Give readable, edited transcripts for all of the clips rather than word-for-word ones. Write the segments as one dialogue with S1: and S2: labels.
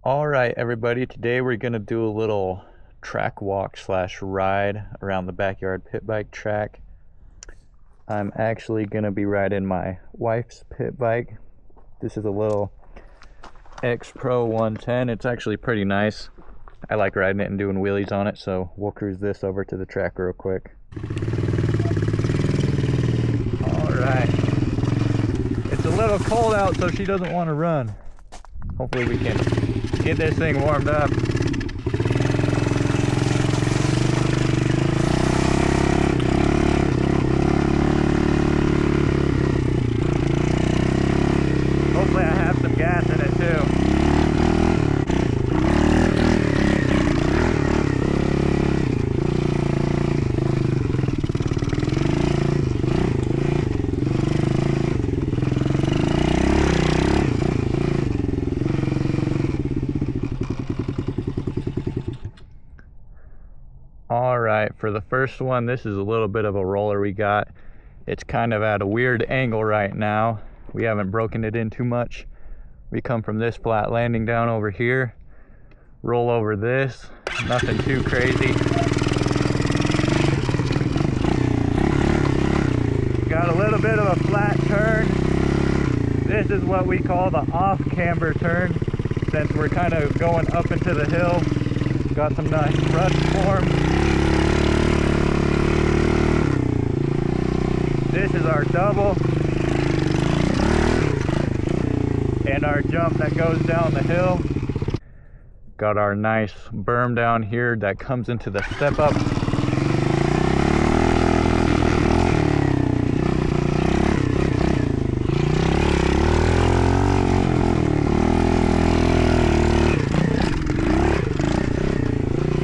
S1: All right, everybody, today we're going to do a little track walk slash ride around the backyard pit bike track. I'm actually going to be riding my wife's pit bike. This is a little X Pro 110. It's actually pretty nice. I like riding it and doing wheelies on it, so we'll cruise this over to the track real quick. All right. It's a little cold out, so she doesn't want to run. Hopefully we can get this thing warmed up. Hopefully I have some gas in it too. All right, for the first one, this is a little bit of a roller we got. It's kind of at a weird angle right now. We haven't broken it in too much. We come from this flat landing down over here, roll over this, nothing too crazy. Got a little bit of a flat turn. This is what we call the off camber turn, since we're kind of going up into the hill. Got some nice rust form. This is our double and our jump that goes down the hill. Got our nice berm down here that comes into the step up.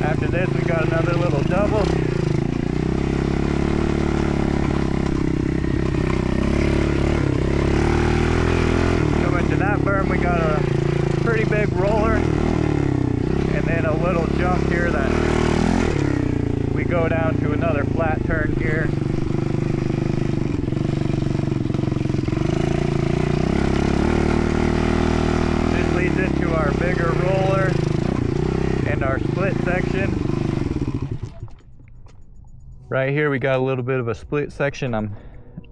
S1: After this, we got another little double. Coming to that berm, we got a pretty big roller, and then a little jump here that we go down to another flat turn here. This leads into our bigger roller and our split section. Right here we got a little bit of a split section. I'm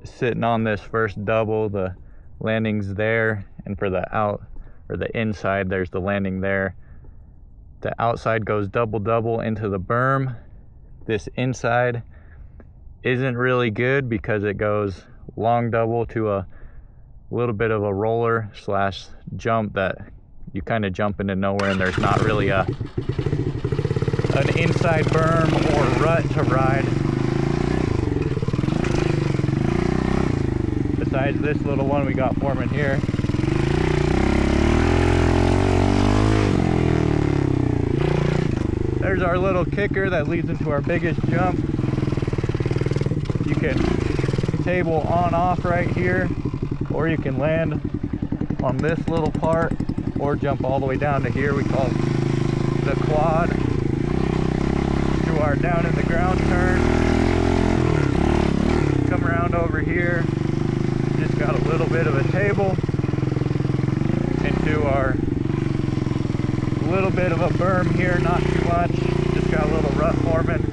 S1: sitting on this first double. The landing's there, and for the out or the inside there's the landing there. The outside goes double into the berm. This inside isn't really good because it goes long double to a little bit of a roller slash jump that you kind of jump into nowhere, and there's not really an inside berm or rut to ride. Besides this little one we got forming here. There's our little kicker that leads into our biggest jump. You can table on off right here, or you can land on this little part, or jump all the way down to here. We call the quad. To our down in the ground turn. Come around over here. Just got a little bit of a table into our little bit of a berm here, not too much. Just got a little rut forming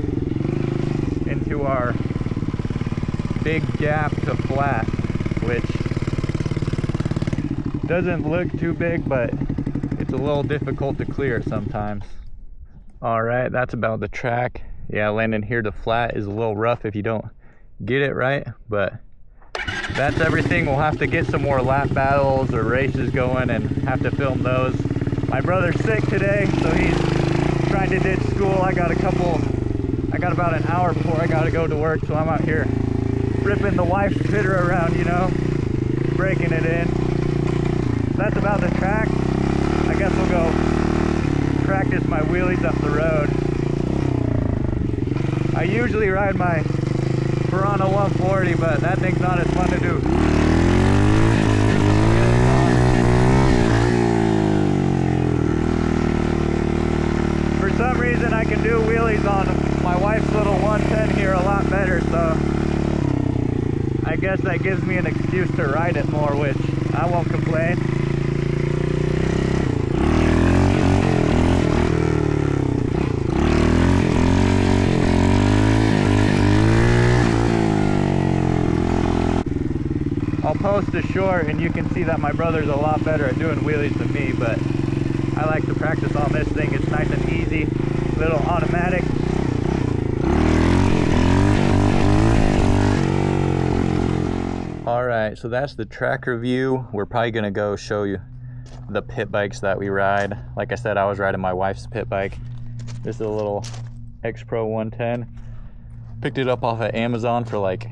S1: into our big gap to flat, which doesn't look too big, but it's a little difficult to clear sometimes. All right, that's about the track. Yeah, landing here to flat is a little rough if you don't get it right, but that's everything. We'll have to get some more lap battles or races going and have to film those. My brother's sick today, so he's trying to ditch school. I got about an hour before I gotta go to work, so I'm out here ripping the wife's pitter around, you know, breaking it in. That's about the track. I guess we'll go practice my wheelies up the road. I usually ride my Piranha 140, but that thing's not as fun to do. For some reason I can do wheelies on my wife's little 110 here a lot better, so I guess that gives me an excuse to ride it more, which I won't complain. close to shore, and you can see that my brother's a lot better at doing wheelies than me, but I like to practice on this thing. It's nice and easy, little automatic. All right, so that's the track review. We're probably gonna go show you the pit bikes that we ride. Like I said, I was riding my wife's pit bike. This is a little X Pro 110. Picked it up off of Amazon for like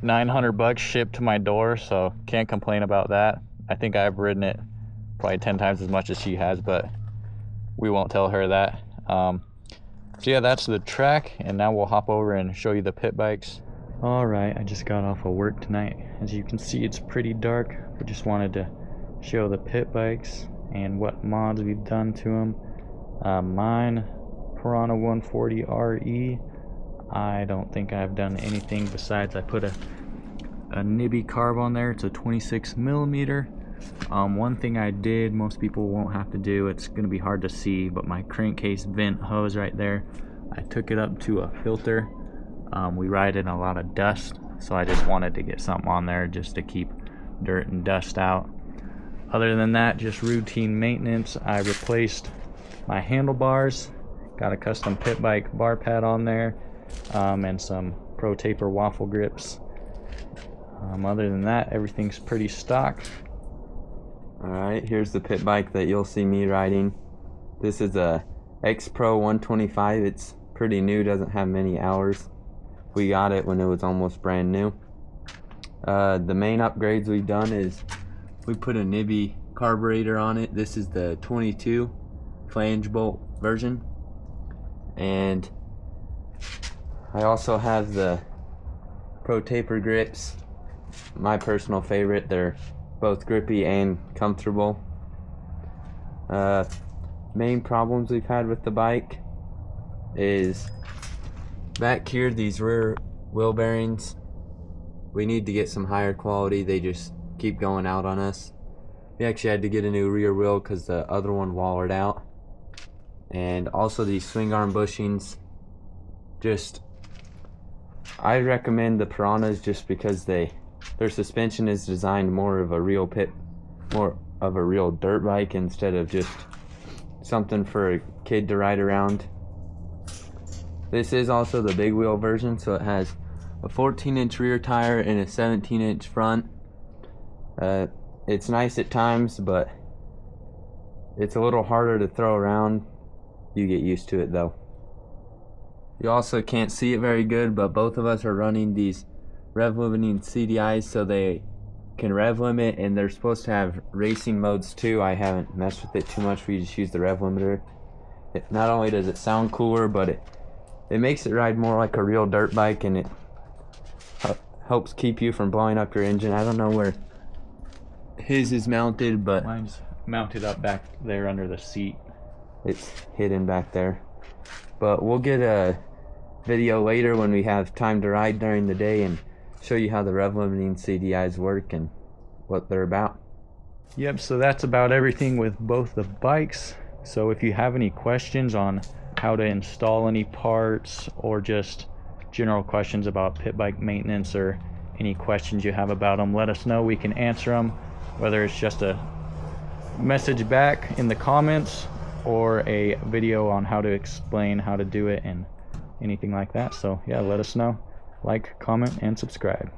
S1: 900 bucks shipped to my door, so can't complain about that. I think I've ridden it probably 10 times as much as she has, but we won't tell her that. So yeah, that's the track, and now we'll hop over and show you the pit bikes. All right, I just got off of work tonight. As you can see, it's pretty dark. We just wanted to show the pit bikes and what mods we've done to them. Mine, Piranha 140 RE. I don't think I've done anything besides I put a nibby carb on there. It's a 26 millimeter. One thing I did, most people won't have to do, it's gonna be hard to see, but my crankcase vent hose right there, I took it up to a filter. We ride in a lot of dust, so I just wanted to get something on there just to keep dirt and dust out. Other than that, just routine maintenance. I replaced my handlebars, got a custom pit bike bar pad on there, and some Pro Taper waffle grips. Other than that, everything's pretty stock.
S2: Alright, here's the pit bike that you'll see me riding. This is a X Pro 125. It's pretty new, doesn't have many hours. We got it when it was almost brand new. The main upgrades we've done is we put a nibby carburetor on it. This is the 22 flange bolt version, and I also have the Pro Taper grips, my personal favorite. They're both grippy and comfortable. Main problems we've had with the bike is back here, these rear wheel bearings. We need to get some higher quality. They just keep going out on us. We actually had to get a new rear wheel because the other one wallered out. And also these swing arm bushings, just I recommend the Piranhas just because their suspension is designed more of a real dirt bike instead of just something for a kid to ride around. This is also the big wheel version, so it has a 14-inch rear tire and a 17-inch front. It's nice at times, but it's a little harder to throw around. You get used to it though. You also can't see it very good, but both of us are running these rev limiting CDIs so they can rev limit, and they're supposed to have racing modes too. I haven't messed with it too much. We just use the rev limiter. Not only does it sound cooler, but it makes it ride more like a real dirt bike, and it helps keep you from blowing up your engine. I don't know where his is mounted, but
S1: Mine's mounted up back there under the seat.
S2: It's hidden back there. But we'll get a video later when we have time to ride during the day and show you how the rev limiting CDIs work and what they're about.
S1: Yep, so that's about everything with both the bikes. So if you have any questions on how to install any parts, or just general questions about pit bike maintenance, or any questions you have about them, let us know. We can answer them, whether it's just a message back in the comments or a video on how to explain how to do it and anything like that. So yeah, let us know. Like, comment, and subscribe.